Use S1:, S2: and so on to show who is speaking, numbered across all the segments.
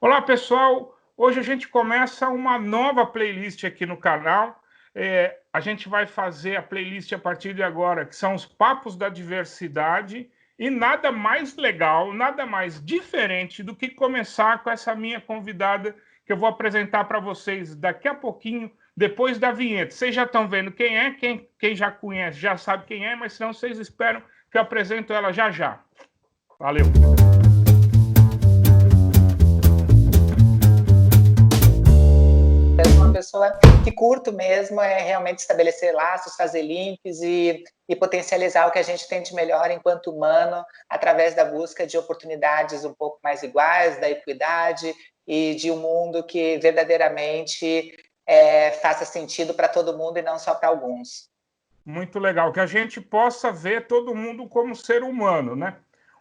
S1: Olá, pessoal! Hoje a gente começa uma nova playlist aqui no canal. A gente vai fazer a playlist a partir de agora, que são os Papos da Diversidade, e nada mais legal, nada mais diferente do que começar com essa minha convidada, que eu vou apresentar para vocês daqui a pouquinho, depois da vinheta. Vocês já estão vendo quem é, quem já conhece já sabe quem é, mas se não, vocês esperam que eu apresento ela já já. Valeu!
S2: Uma pessoa que curto mesmo é realmente estabelecer laços, fazer links e potencializar o que a gente tem de melhor enquanto humano através da busca de oportunidades um pouco mais iguais, da equidade e de um mundo que verdadeiramente faça sentido para todo mundo e não só para alguns.
S1: Muito legal, que a gente possa ver todo mundo como ser humano, né?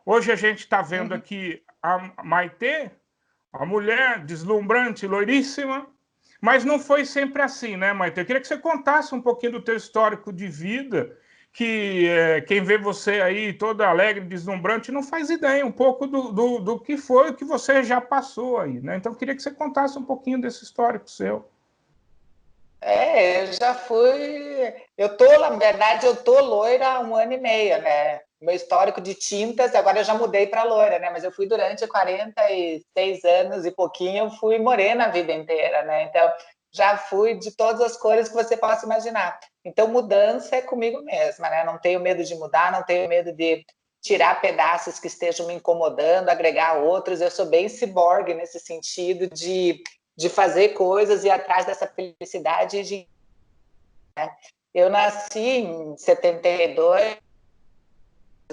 S1: Hoje a gente está vendo aqui a Maitê, a mulher deslumbrante, loiríssima, mas não foi sempre assim, né, Maitê? Eu queria que você contasse um pouquinho do teu histórico de vida, que quem vê você aí toda alegre, deslumbrante, não faz ideia um pouco do que foi, o que você já passou aí, né? Então eu queria que você contasse um pouquinho desse histórico seu.
S2: Eu já fui. Na verdade, eu tô loira há 1 ano e meio, né? Meu histórico de tintas, agora eu já mudei para loira, né? Mas eu fui durante 46 anos e pouquinho, eu fui morena a vida inteira, né? Então, já fui de todas as cores que você possa imaginar. Então, mudança é comigo mesma, né? Não tenho medo de mudar, não tenho medo de tirar pedaços que estejam me incomodando, agregar outros. Eu sou bem ciborgue nesse sentido de fazer coisas e ir atrás dessa felicidade. Eu nasci em 72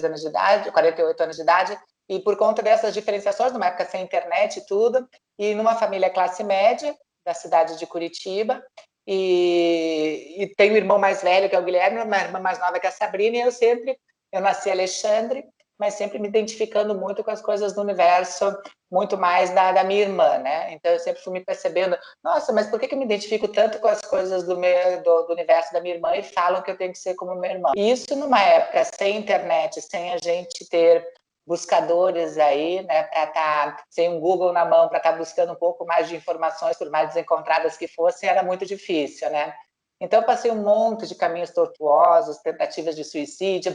S2: anos de idade, 48 anos de idade, e por conta dessas diferenciações, numa época sem internet e tudo, e numa família classe média, da cidade de Curitiba, e tenho um irmão mais velho, que é o Guilherme, uma irmã mais nova, que é a Sabrina, e eu nasci Alexandre, mas sempre me identificando muito com as coisas do universo, muito mais da minha irmã, né? Então eu sempre fui me percebendo, nossa, mas por que eu me identifico tanto com as coisas do universo da minha irmã e falam que eu tenho que ser como minha irmã? E isso numa época sem internet, sem a gente ter buscadores aí, né, para estar sem um Google na mão, para estar buscando um pouco mais de informações, por mais desencontradas que fossem, era muito difícil, né? Então, eu passei um monte de caminhos tortuosos, tentativas de suicídio,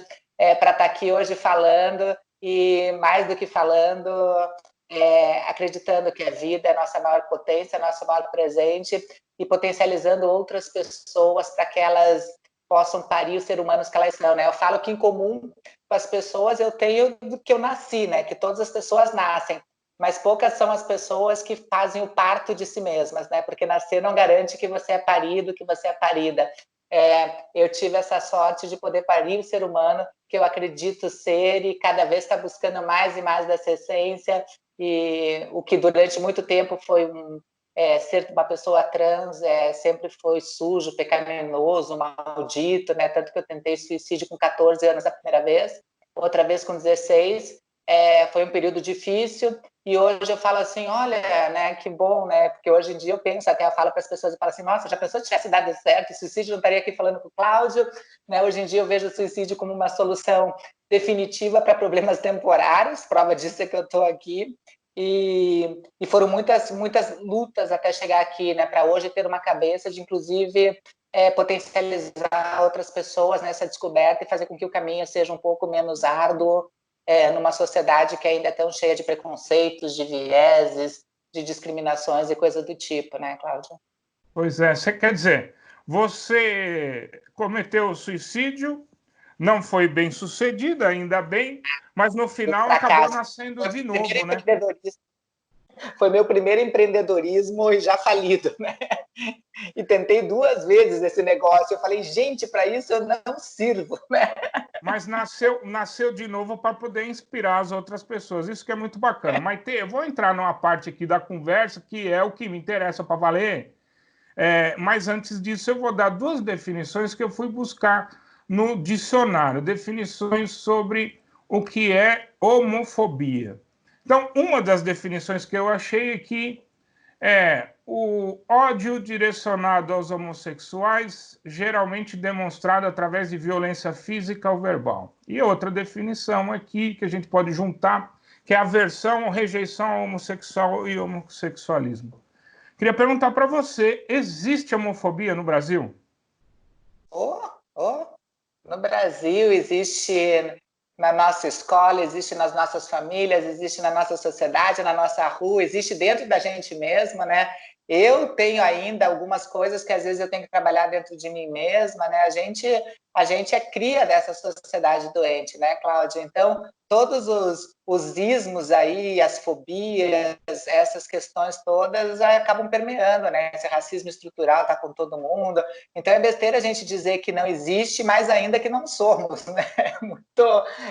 S2: para estar aqui hoje falando, e mais do que falando, acreditando que a vida é a nossa maior potência, nosso maior presente, e potencializando outras pessoas para que elas possam parir os seres humanos que elas são, né? Eu falo que em comum com as pessoas eu tenho do que eu nasci, né? Que todas as pessoas nascem, mas poucas são as pessoas que fazem o parto de si mesmas, né? Porque nascer não garante que você é parido, que você é parida. Eu tive essa sorte de poder parir o ser humano que eu acredito ser e cada vez está buscando mais e mais dessa essência, e o que durante muito tempo foi ser uma pessoa trans sempre foi sujo, pecaminoso, maldito, né? Tanto que eu tentei suicídio com 14 anos a primeira vez, outra vez com 16. Foi um período difícil, e hoje eu falo assim, olha, né, que bom, né? Porque hoje em dia eu penso, até eu falo para as pessoas, eu falo assim, nossa, já pensou se tivesse dado certo, o suicídio não estaria aqui falando com o Cláudio, né? Hoje em dia eu vejo o suicídio como uma solução definitiva para problemas temporários, prova disso é que eu estou aqui, e foram muitas lutas até chegar aqui, né, para hoje ter uma cabeça de, inclusive, potencializar outras pessoas nessa descoberta e fazer com que o caminho seja um pouco menos árduo, numa sociedade que ainda é tão cheia de preconceitos, de vieses, de discriminações e coisas do tipo, né, Cláudia?
S1: Pois é, você quer dizer, você cometeu suicídio, não foi bem sucedido, ainda bem, mas no
S2: Um
S1: final acabou
S2: fracasso.
S1: nascendo de novo, né?
S2: Foi meu primeiro empreendedorismo e já falido, né? E tentei 2 vezes esse negócio. Eu falei, gente, para isso eu não sirvo, né?
S1: Mas nasceu de novo para poder inspirar as outras pessoas. Isso que é muito bacana. Maite, eu vou entrar numa parte aqui da conversa que é o que me interessa para valer. Mas antes disso, eu vou dar 2 definições que eu fui buscar no dicionário. Definições sobre o que é homofobia. Então, uma das definições que eu achei aqui é o ódio direcionado aos homossexuais, geralmente demonstrado através de violência física ou verbal. E outra definição aqui, que a gente pode juntar, que é aversão ou rejeição ao homossexual e homossexualismo. Queria perguntar para você, existe homofobia no Brasil?
S2: No Brasil existe na nossa escola, existe nas nossas famílias, existe na nossa sociedade, na nossa rua, existe dentro da gente mesma, né? Eu tenho ainda algumas coisas que às vezes eu tenho que trabalhar dentro de mim mesma, né? A gente é cria dessa sociedade doente, né, Cláudia? Então, todos os ismos aí, as fobias, essas questões todas acabam permeando, né? Esse racismo estrutural está com todo mundo. Então, é besteira a gente dizer que não existe, mais ainda que não somos, né?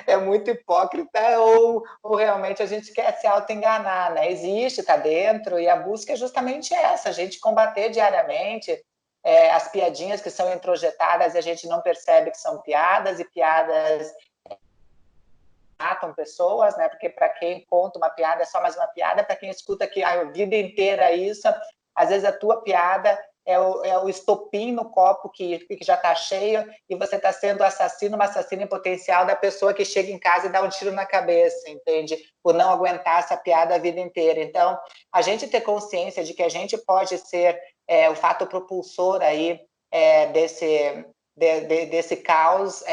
S2: É muito hipócrita ou realmente a gente quer se auto-enganar, né? Existe, está dentro, e a busca é justamente essa, a gente combater diariamente as piadinhas que são introjetadas e a gente não percebe que são piadas, e piadas matam pessoas, né? Porque para quem conta uma piada é só mais uma piada, para quem escuta aqui a vida inteira isso, às vezes a tua piada é o estopim no copo que já está cheio e você está sendo assassino, uma assassina em potencial da pessoa que chega em casa e dá um tiro na cabeça, entende? Por não aguentar essa piada a vida inteira. Então, a gente ter consciência de que a gente pode ser o fato propulsor aí desse caos,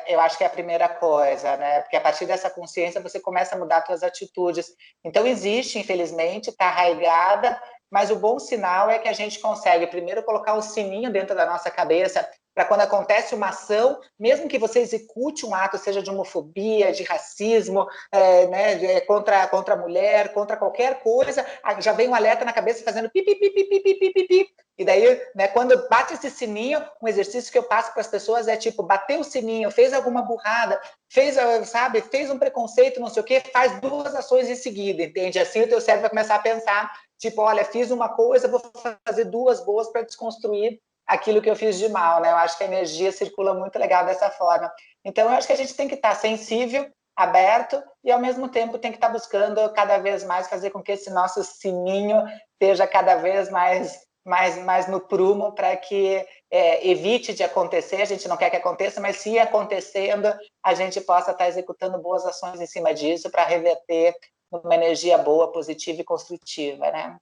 S2: eu acho que é a primeira coisa, né? Porque a partir dessa consciência você começa a mudar suas atitudes. Então, existe, infelizmente, está arraigada, mas o bom sinal é que a gente consegue primeiro colocar um sininho dentro da nossa cabeça para quando acontece uma ação, mesmo que você execute um ato, seja de homofobia, de racismo, né, contra a mulher, contra qualquer coisa, já vem um alerta na cabeça fazendo pipi, pipi, pipi, pipi, pipi. E daí, né, quando bate esse sininho, um exercício que eu passo para as pessoas é tipo, bateu o sininho, fez alguma burrada, fez um preconceito, não sei o quê, faz 2 ações em seguida, entende? Assim o teu cérebro vai começar a pensar, tipo, olha, fiz uma coisa, vou fazer 2 boas para desconstruir aquilo que eu fiz de mal, né? Eu acho que a energia circula muito legal dessa forma. Então, eu acho que a gente tem que estar sensível, aberto, e ao mesmo tempo tem que estar buscando cada vez mais fazer com que esse nosso sininho esteja cada vez mais no prumo para que evite de acontecer. A gente não quer que aconteça, mas se acontecendo, a gente possa estar executando boas ações em cima disso para reverter uma energia boa, positiva e construtiva, né?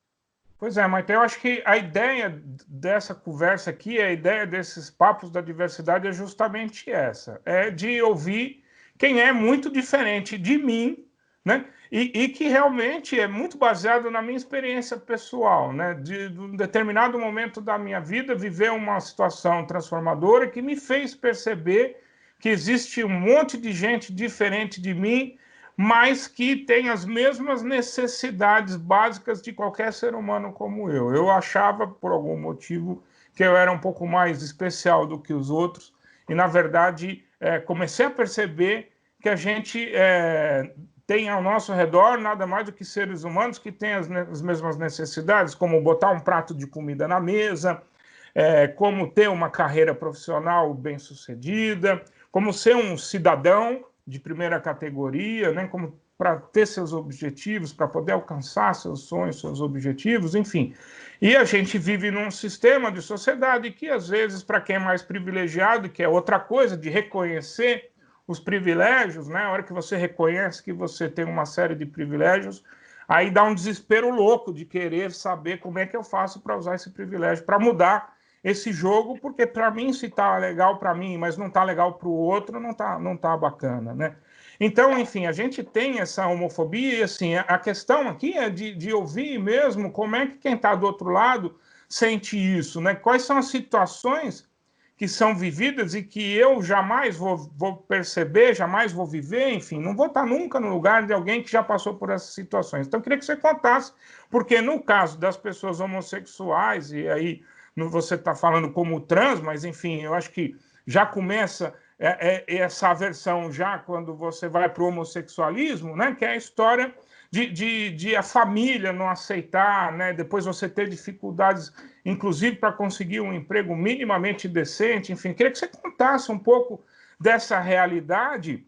S1: Pois é, mas eu acho que a ideia dessa conversa aqui, a ideia desses papos da diversidade é justamente essa, é de ouvir quem é muito diferente de mim, né? E que realmente é muito baseado na minha experiência pessoal, né? De um determinado momento da minha vida, viver uma situação transformadora que me fez perceber que existe um monte de gente diferente de mim, mas que tem as mesmas necessidades básicas de qualquer ser humano como eu. Eu achava, por algum motivo, que eu era um pouco mais especial do que os outros, e, na verdade, comecei a perceber que a gente tem ao nosso redor nada mais do que seres humanos que têm as mesmas necessidades, como botar um prato de comida na mesa, como ter uma carreira profissional bem-sucedida, como ser um cidadão de primeira categoria, né, como para ter seus objetivos, para poder alcançar seus sonhos, seus objetivos, enfim. E a gente vive num sistema de sociedade que, às vezes, para quem é mais privilegiado, que é outra coisa de reconhecer os privilégios, né, a hora que você reconhece que você tem uma série de privilégios, aí dá um desespero louco de querer saber como é que eu faço para usar esse privilégio, para mudar esse jogo, porque para mim, se tá legal para mim, mas não tá legal para o outro, não tá bacana, né? Então, enfim, a gente tem essa homofobia e, assim, a questão aqui é de ouvir mesmo como é que quem está do outro lado sente isso, né? Quais são as situações que são vividas e que eu jamais vou perceber, jamais vou viver, enfim, não vou estar nunca no lugar de alguém que já passou por essas situações. Então, eu queria que você contasse, porque no caso das pessoas homossexuais, e aí você está falando como trans, mas enfim, eu acho que já começa essa aversão já quando você vai para o homossexualismo, né, que é a história de a família não aceitar, né, depois você ter dificuldades, inclusive para conseguir um emprego minimamente decente, enfim, queria que você contasse um pouco dessa realidade,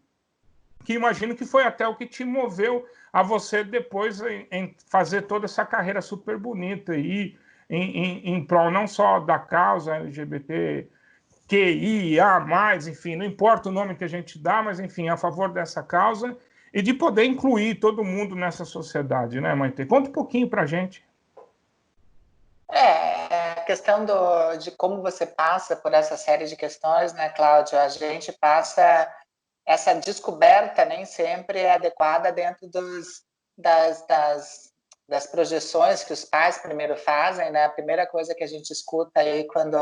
S1: que imagino que foi até o que te moveu a você depois em fazer toda essa carreira super bonita aí, em prol não só da causa LGBT, QIA+, enfim, não importa o nome que a gente dá, mas enfim, a favor dessa causa, e de poder incluir todo mundo nessa sociedade, né, Maite? Conta um pouquinho para a gente.
S2: A questão de como você passa por essa série de questões, né, Cláudio? A gente passa essa descoberta nem sempre é adequada dentro das projeções que os pais primeiro fazem, né? A primeira coisa que a gente escuta aí quando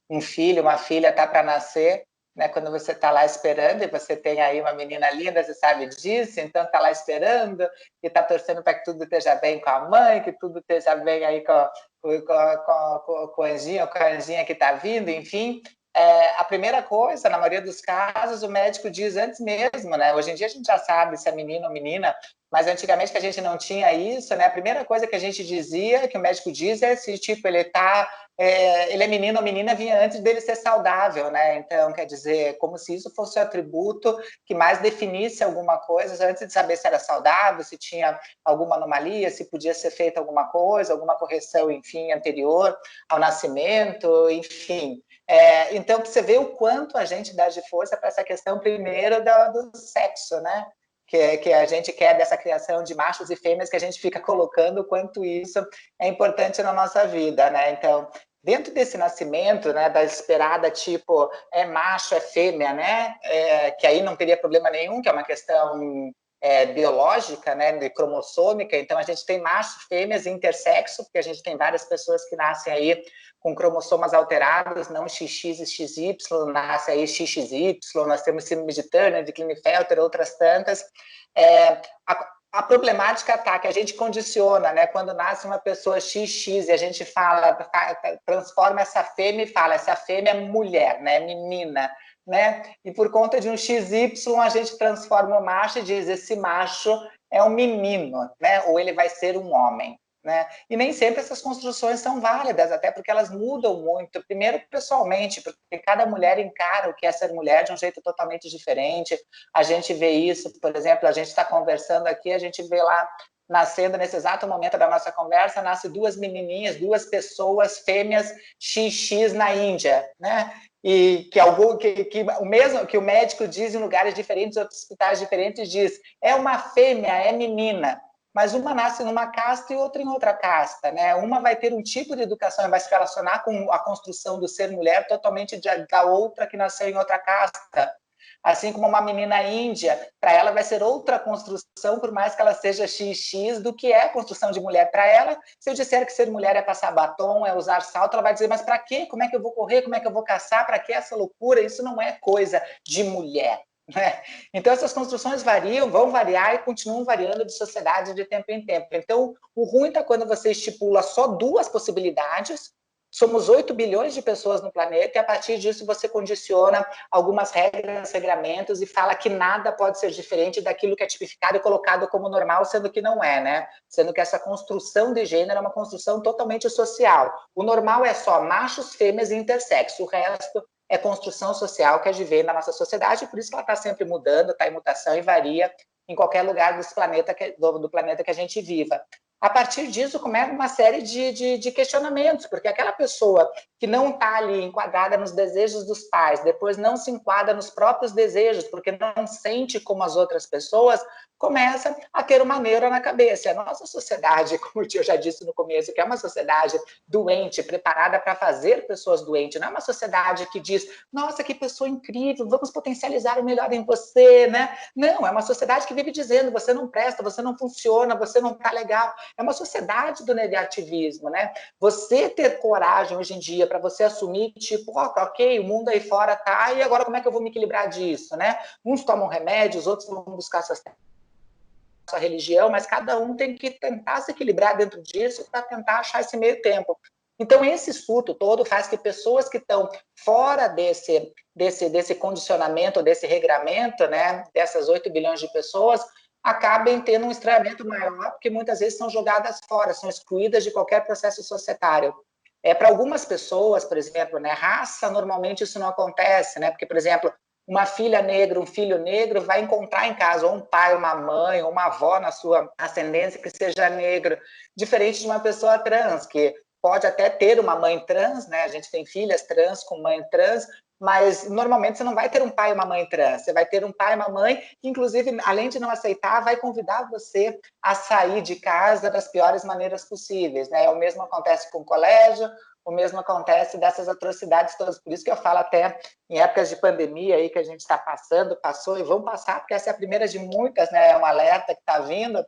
S2: um filho, uma filha está para nascer, né? Quando você está lá esperando e você tem aí uma menina linda, você sabe disso, então está lá esperando e está torcendo para que tudo esteja bem com a mãe, que tudo esteja bem aí com o anjinho, com a anjinha que está vindo, enfim. A primeira coisa, na maioria dos casos, o médico diz antes mesmo, né? Hoje em dia a gente já sabe se é menino ou menina, mas antigamente que a gente não tinha isso, né? A primeira coisa que a gente dizia, que o médico diz, é se tipo ele é menino ou menina vinha antes dele ser saudável, né? Então, quer dizer, como se isso fosse o atributo que mais definisse alguma coisa antes de saber se era saudável, se tinha alguma anomalia, se podia ser feita alguma coisa, alguma correção, enfim, anterior ao nascimento, enfim. Então, você vê o quanto a gente dá de força para essa questão, primeiro, do sexo, né? Que a gente quer dessa criação de machos e fêmeas, que a gente fica colocando o quanto isso é importante na nossa vida, né? Então, dentro desse nascimento, né, da esperada tipo é macho, é fêmea, né? Que aí não teria problema nenhum, que é uma questão biológica, né, de cromossômica. Então a gente tem machos, fêmeas e intersexo, porque a gente tem várias pessoas que nascem aí com cromossomas alterados, não XX e XY, nasce aí XXY, nós temos síndrome de Turner, de Klinefelter, outras tantas. A problemática está que a gente condiciona, né? Quando nasce uma pessoa XX e a gente transforma essa fêmea e fala, essa fêmea é mulher, né? Menina, né? E por conta de um XY a gente transforma o macho e diz, esse macho é um menino, né? Ou ele vai ser um homem. Né? E nem sempre essas construções são válidas, até porque elas mudam muito. Primeiro, pessoalmente, porque cada mulher encara o que é ser mulher de um jeito totalmente diferente. A gente vê isso, por exemplo, a gente está conversando aqui, a gente vê lá nascendo nesse exato momento da nossa conversa, nasce duas menininhas, duas pessoas fêmeas XX na Índia, né? E que o mesmo que o médico diz em lugares diferentes, outros hospitais diferentes diz, é uma fêmea, é menina. Mas uma nasce numa casta e outra em outra casta, né? Uma vai ter um tipo de educação e vai se relacionar com a construção do ser mulher totalmente da outra que nasceu em outra casta. Assim como uma menina índia, para ela vai ser outra construção, por mais que ela seja XX, do que é a construção de mulher para ela. Se eu disser que ser mulher é passar batom, é usar salto, ela vai dizer, mas para quê? Como é que eu vou correr? Como é que eu vou caçar? Para que essa loucura? Isso não é coisa de mulher. Né? Então, essas construções variam, vão variar e continuam variando de sociedade de tempo em tempo. Então, o ruim está quando você estipula só duas possibilidades. Somos 8 bilhões de pessoas no planeta e, a partir disso, você condiciona algumas regras, regramentos e fala que nada pode ser diferente daquilo que é tipificado e colocado como normal, sendo que não é, né? Sendo que essa construção de gênero é uma construção totalmente social. O normal é só machos, fêmeas e intersexo. O resto é construção social que a gente vê na nossa sociedade, por isso que ela está sempre mudando, está em mutação e varia em qualquer lugar do planeta que a gente viva. A partir disso, começa uma série de questionamentos, porque aquela pessoa que não está ali enquadrada nos desejos dos pais, depois não se enquadra nos próprios desejos, porque não sente como as outras pessoas, começa a ter uma neura na cabeça. A nossa sociedade, como eu já disse no começo, que é uma sociedade doente, preparada para fazer pessoas doentes, não é uma sociedade que diz, nossa, que pessoa incrível, vamos potencializar o melhor em você, né? Não, é uma sociedade que vive dizendo, você não presta, você não funciona, você não está legal. É uma sociedade do negativismo, né? Você ter coragem hoje em dia para você assumir, tipo, ok, o mundo aí fora tá, e agora como é que eu vou me equilibrar disso, né? Uns tomam remédios, outros vão buscar sua religião, mas cada um tem que tentar se equilibrar dentro disso para tentar achar esse meio tempo. Então, esse surto todo faz que pessoas que estão fora desse condicionamento, desse regramento, né, dessas 8 bilhões de pessoas, acabem tendo um estranhamento maior, porque muitas vezes são jogadas fora, são excluídas de qualquer processo societário. Para algumas pessoas, por exemplo, né, raça, normalmente isso não acontece, né? Porque, por exemplo, uma filha negra, um filho negro vai encontrar em casa ou um pai, uma mãe, ou uma avó na sua ascendência que seja negro, diferente de uma pessoa trans, que pode até ter uma mãe trans, né? A gente tem filhas trans com mãe trans, mas normalmente você não vai ter um pai e uma mãe trans, você vai ter um pai e uma mãe que, inclusive, além de não aceitar, vai convidar você a sair de casa das piores maneiras possíveis, né? O mesmo acontece com o colégio, o mesmo acontece dessas atrocidades todas. Por isso que eu falo até em épocas de pandemia aí que a gente está passando, passou e vão passar, porque essa é a primeira de muitas, né? É um alerta que está vindo.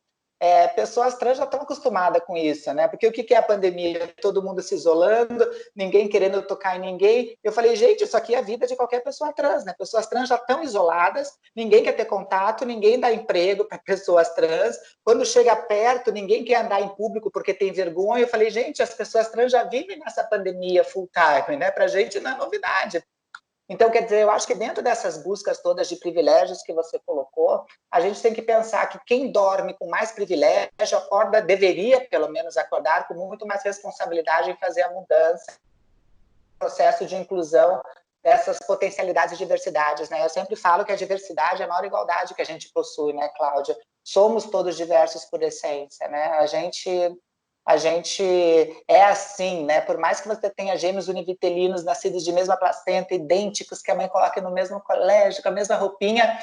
S2: Pessoas trans já estão acostumadas com isso, né? Porque o que é a pandemia? Todo mundo se isolando, ninguém querendo tocar em ninguém. Eu falei, gente, isso aqui é a vida de qualquer pessoa trans, né? Pessoas trans já estão isoladas, ninguém quer ter contato, ninguém dá emprego para pessoas trans. Quando chega perto, ninguém quer andar em público porque tem vergonha. Eu falei, gente, as pessoas trans já vivem nessa pandemia full time, né? Para a gente não é novidade. Então, quer dizer, eu acho que dentro dessas buscas todas de privilégios que você colocou, a gente tem que pensar que quem dorme com mais privilégio acorda, deveria pelo menos acordar com muito mais responsabilidade em fazer a mudança, processo de inclusão dessas potencialidades e diversidades, né? Eu sempre falo que a diversidade é a maior igualdade que a gente possui, né, Cláudia? Somos todos diversos por essência, né? A gente é assim, né? Por mais que você tenha gêmeos univitelinos nascidos de mesma placenta, idênticos, que a mãe coloque no mesmo colégio, com a mesma roupinha,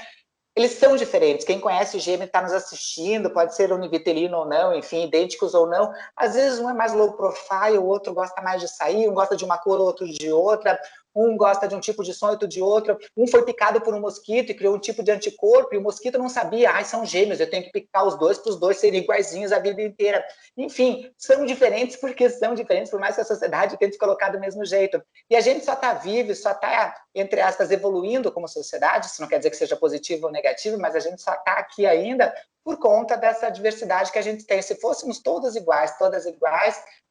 S2: eles são diferentes. Quem conhece gêmeo está nos assistindo, pode ser univitelino ou não, enfim, idênticos ou não. Às vezes um é mais low profile, o outro gosta mais de sair, um gosta de uma cor, outro de outra. Um gosta de um tipo de som, outro de outro. Um foi picado por um mosquito e criou um tipo de anticorpo, e o mosquito não sabia, são gêmeos, eu tenho que picar os dois para os dois serem iguaizinhos a vida inteira. Enfim, são diferentes porque são diferentes, por mais que a sociedade tente colocar do mesmo jeito. E a gente só está vivo, só está, entre aspas, evoluindo como sociedade, isso não quer dizer que seja positivo ou negativo, mas a gente só está aqui ainda por conta dessa diversidade que a gente tem. Se fôssemos todas iguais,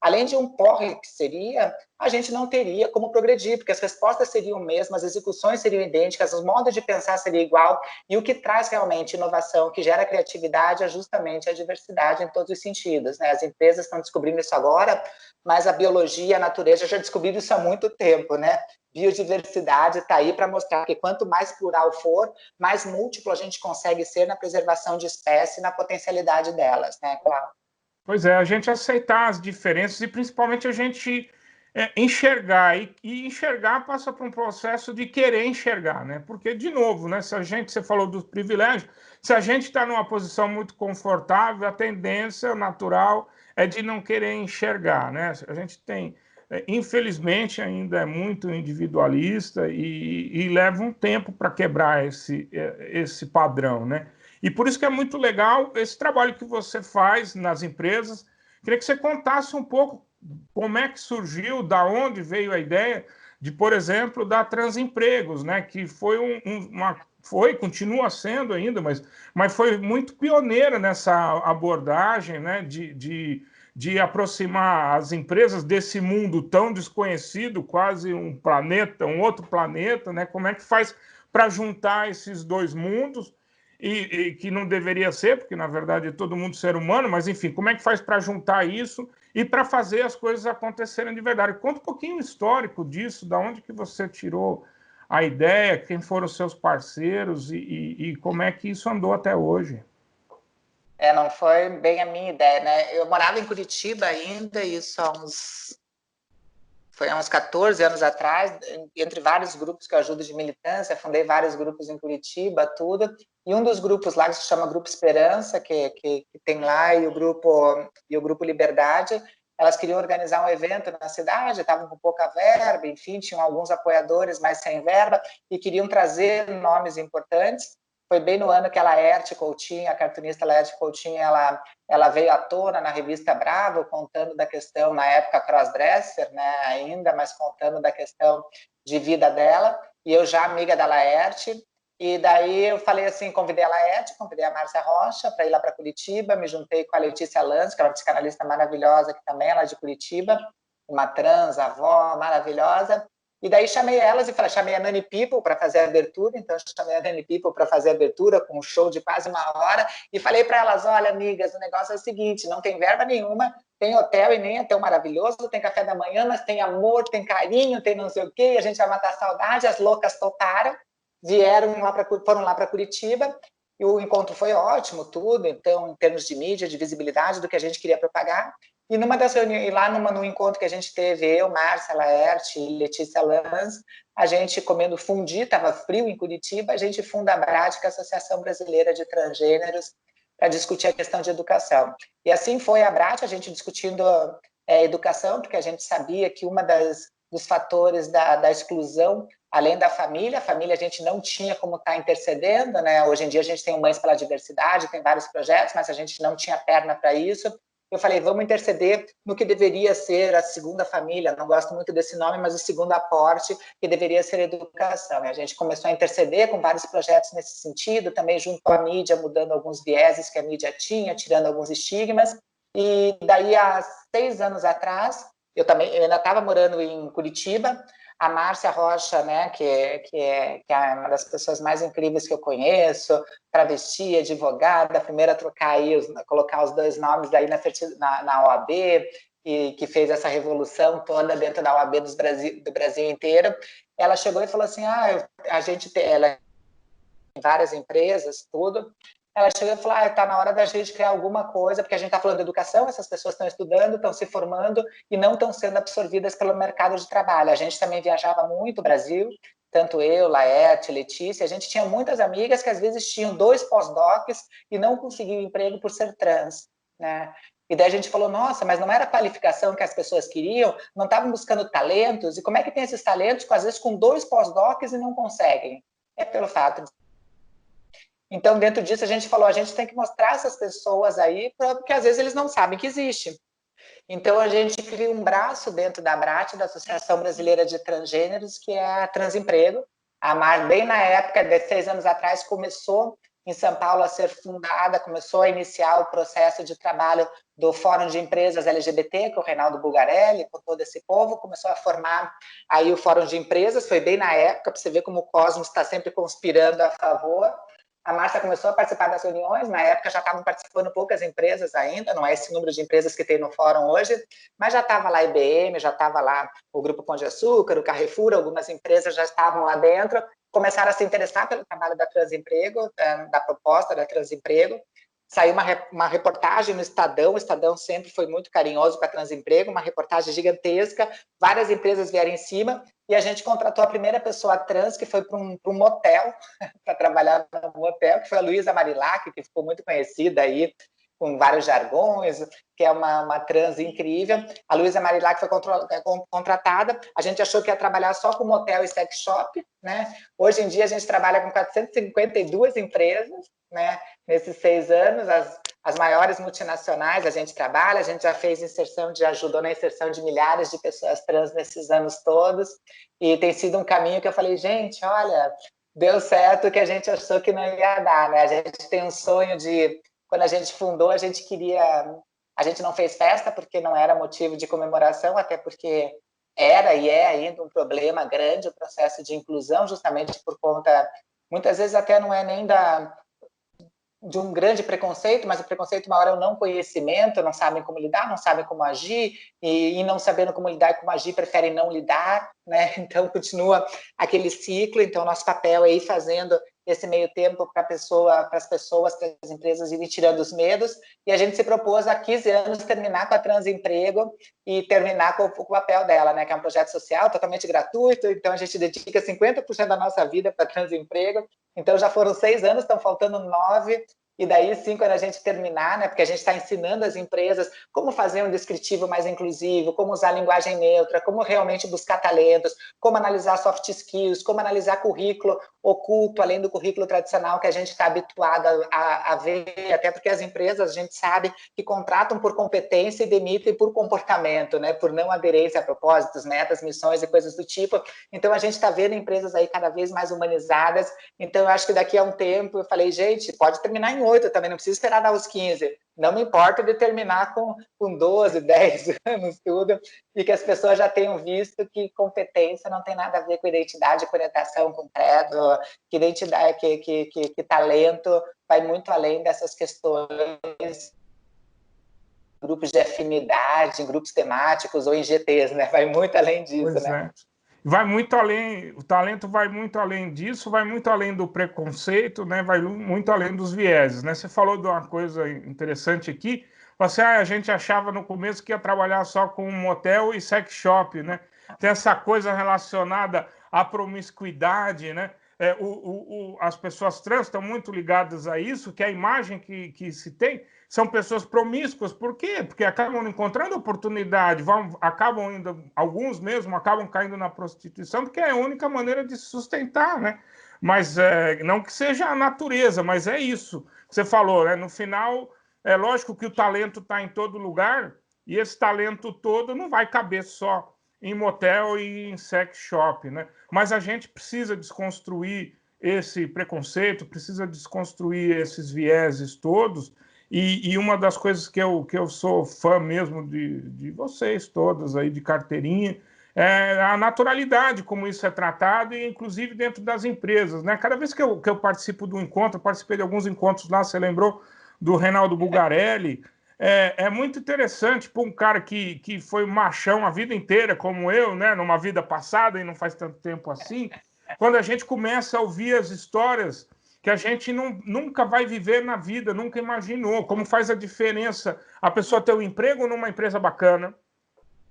S2: além de um porre que seria, a gente não teria como progredir, porque as respostas seriam mesmas, as execuções seriam idênticas, os modos de pensar seriam igual, e o que traz realmente inovação, que gera criatividade, é justamente a diversidade em todos os sentidos, né? As empresas estão descobrindo isso agora, mas a biologia, a natureza já descobriram isso há muito tempo, né? Biodiversidade está aí para mostrar que quanto mais plural for, mais múltiplo a gente consegue ser na preservação de espécies e na potencialidade delas, né, Cláudio?
S1: Pois é, a gente aceitar as diferenças e principalmente a gente enxergar. E enxergar passa por um processo de querer enxergar, né? Porque, de novo, né, se a gente, você falou dos privilégios, se a gente está numa posição muito confortável, a tendência natural é de não querer enxergar, né? A gente tem, infelizmente, ainda é muito individualista e leva um tempo para quebrar esse padrão, né? E por isso que é muito legal esse trabalho que você faz nas empresas. Queria que você contasse um pouco como é que surgiu, da onde veio a ideia de, por exemplo, da Transempregos, né? Que foi continua sendo ainda, mas foi muito pioneira nessa abordagem, né? De aproximar as empresas desse mundo tão desconhecido, quase um planeta, um outro planeta, né? Como é que faz para juntar esses dois mundos? E que não deveria ser, porque na verdade é todo mundo ser humano, mas enfim, como é que faz para juntar isso e para fazer as coisas acontecerem de verdade? Conta um pouquinho o histórico disso, da onde que você tirou a ideia, quem foram os seus parceiros e como é que isso andou até hoje.
S2: Não foi bem a minha ideia, né? Eu morava em Curitiba ainda, isso foi há uns 14 anos atrás, entre vários grupos que eu ajudo de militância, fundei vários grupos em Curitiba, tudo, e um dos grupos lá que se chama Grupo Esperança, que tem lá, e o Grupo Liberdade, elas queriam organizar um evento na cidade, estavam com pouca verba, enfim, tinham alguns apoiadores, mas sem verba, e queriam trazer nomes importantes. Foi bem no ano que a Laerte Coutinho, a cartunista Laerte Coutinho, ela veio à tona na revista Bravo, contando da questão, na época, crossdresser, né, ainda, mas contando da questão de vida dela, e eu já amiga da Laerte, e daí eu falei assim, convidei a Laerte, convidei a Márcia Rocha para ir lá para Curitiba, me juntei com a Letícia Lanz, que é uma psicanalista maravilhosa, que também é lá de Curitiba, uma trans, avó maravilhosa, e daí chamei elas e chamei a Nani People para fazer a abertura, então chamei a Nani People para fazer a abertura com um show de quase 1 hora e falei para elas, olha, amigas, o negócio é o seguinte, não tem verba nenhuma, tem hotel e nem hotel maravilhoso, tem café da manhã, mas tem amor, tem carinho, tem não sei o quê, a gente vai matar a saudade, as loucas toparam, foram lá para Curitiba, e o encontro foi ótimo, tudo, então, em termos de mídia, de visibilidade, do que a gente queria propagar. E numa das reuniões, lá no encontro que a gente teve, eu, Márcia Laerte e Letícia Lanz, a gente comendo fundi, estava frio em Curitiba, a gente funda a BRAT, que é a Associação Brasileira de Transgêneros, para discutir a questão de educação. E assim foi a BRAT, a gente discutindo educação, porque a gente sabia que uma dos fatores da exclusão, além da família, a família a gente não tinha como estar intercedendo, né? Hoje em dia a gente tem o Mães pela Diversidade, tem vários projetos, mas a gente não tinha perna para isso. Eu falei, vamos interceder no que deveria ser a segunda família, não gosto muito desse nome, mas o segundo aporte, que deveria ser a educação. E a gente começou a interceder com vários projetos nesse sentido, também junto com a mídia, mudando alguns vieses que a mídia tinha, tirando alguns estigmas. E daí, há 6 anos atrás, eu ainda estava morando em Curitiba, a Márcia Rocha, né, que é uma das pessoas mais incríveis que eu conheço, travesti, advogada, a primeira a trocar aí, colocar os 2 nomes aí na OAB, e que fez essa revolução toda dentro da OAB do Brasil inteiro. Ela chegou e falou assim, ela tem várias empresas, tudo. Ela chegou e falou, está na hora da gente criar alguma coisa, porque a gente está falando de educação, essas pessoas estão estudando, estão se formando e não estão sendo absorvidas pelo mercado de trabalho. A gente também viajava muito o Brasil, tanto eu, Laerte, Letícia, a gente tinha muitas amigas que às vezes tinham 2 pós-docs e não conseguiam emprego por ser trans, né? E daí a gente falou, nossa, mas não era a qualificação que as pessoas queriam, não estavam buscando talentos, e como é que tem esses talentos, às vezes com 2 pós-docs e não conseguem? É pelo fato de... Então, dentro disso, a gente falou, a gente tem que mostrar essas pessoas aí, porque às vezes eles não sabem que existe. Então, a gente cria um braço dentro da BRAT, da Associação Brasileira de Transgêneros, que é a Transemprego. A Mar, bem na época, de 6 anos atrás, começou em São Paulo a ser fundada, começou a iniciar o processo de trabalho do Fórum de Empresas LGBT, que o Reinaldo Bulgarelli, com todo esse povo, começou a formar aí o Fórum de Empresas, foi bem na época, para você ver como o Cosmos está sempre conspirando a favor. A Márcia começou a participar das reuniões, na época já estavam participando poucas empresas ainda, não é esse número de empresas que tem no fórum hoje, mas já estava lá a IBM, já estava lá o Grupo Pão de Açúcar, o Carrefour, algumas empresas já estavam lá dentro, começaram a se interessar pelo trabalho da Transemprego, da proposta da Transemprego. Saiu uma reportagem no Estadão, o Estadão sempre foi muito carinhoso com a Transemprego, uma reportagem gigantesca, várias empresas vieram em cima, e a gente contratou a primeira pessoa trans que foi para um motel, para trabalhar no motel, que foi a Luísa Marilac, que ficou muito conhecida aí, com vários jargões, que é uma trans incrível. A Luísa Marilac foi contratada, a gente achou que ia trabalhar só com motel e sex shop, né? Hoje em dia a gente trabalha com 452 empresas, né? Nesses 6 anos, as maiores multinacionais a gente trabalha, a gente já fez ajudou na inserção de milhares de pessoas trans nesses anos todos, e tem sido um caminho que eu falei, gente, olha, deu certo o que a gente achou que não ia dar, né? A gente tem um sonho de, quando a gente fundou, a gente não fez festa porque não era motivo de comemoração, até porque era e é ainda um problema grande o processo de inclusão, justamente por conta, muitas vezes até não é nem de um grande preconceito, mas o preconceito maior é o não conhecimento, não sabem como lidar, não sabem como agir, e não sabendo como lidar e como agir, preferem não lidar, né? Então, continua aquele ciclo. Então, nosso papel é ir fazendo esse meio tempo para as pessoas, para as empresas irem tirando os medos, e a gente se propôs há 15 anos terminar com a Transemprego e terminar com o papel dela, né? Que é um projeto social totalmente gratuito, então a gente dedica 50% da nossa vida para Transemprego. Então, já foram 6 anos, estão faltando 9, e daí sim, quando a gente terminar, né, porque a gente está ensinando as empresas como fazer um descritivo mais inclusivo, como usar linguagem neutra, como realmente buscar talentos, como analisar soft skills, como analisar currículo oculto, além do currículo tradicional que a gente está habituado a ver, até porque as empresas, a gente sabe que contratam por competência e demitem por comportamento, né, por não aderência a propósitos, metas, missões e coisas do tipo. Então, a gente está vendo empresas aí cada vez mais humanizadas. Então, eu acho que daqui a um tempo, eu falei, gente, pode terminar em 8 também, não precisa esperar dar os 15. Não me importa de terminar com 12, 10 anos, tudo, e que as pessoas já tenham visto que competência não tem nada a ver com identidade, com orientação, com credo, que identidade, que talento vai muito além dessas questões, grupos de afinidade, em grupos temáticos ou em GTs, né? Vai muito além disso,
S1: Pois
S2: né?
S1: é. Vai muito além, o talento vai muito além disso, vai muito além do preconceito, né? Vai muito além dos vieses, né? Você falou de uma coisa interessante aqui, Você, a gente achava no começo que ia trabalhar só com motel e sex shop, né? Tem essa coisa relacionada à promiscuidade, né? As pessoas trans estão muito ligadas a isso, que a imagem que se tem são pessoas promíscuas. Por quê? Porque acabam encontrando oportunidade, acabam indo, alguns mesmo acabam caindo na prostituição, porque é a única maneira de se sustentar, né? Mas não que seja a natureza, mas é isso que você falou, né? No final, é lógico que o talento está em todo lugar, e esse talento todo não vai caber só em motel e em sex shop, né? Mas a gente precisa desconstruir esse preconceito, precisa desconstruir esses vieses todos, e uma das coisas que eu sou fã mesmo de vocês todas aí, de carteirinha, é a naturalidade como isso é tratado, e inclusive dentro das empresas, né? Cada vez que eu participo do encontro, eu participei de alguns encontros lá, você lembrou do Reinaldo Bugarelli, é muito interessante para um cara que foi machão a vida inteira, como eu, né, numa vida passada e não faz tanto tempo assim, quando a gente começa a ouvir as histórias que a gente nunca vai viver na vida, nunca imaginou, como faz a diferença a pessoa ter um emprego numa empresa bacana,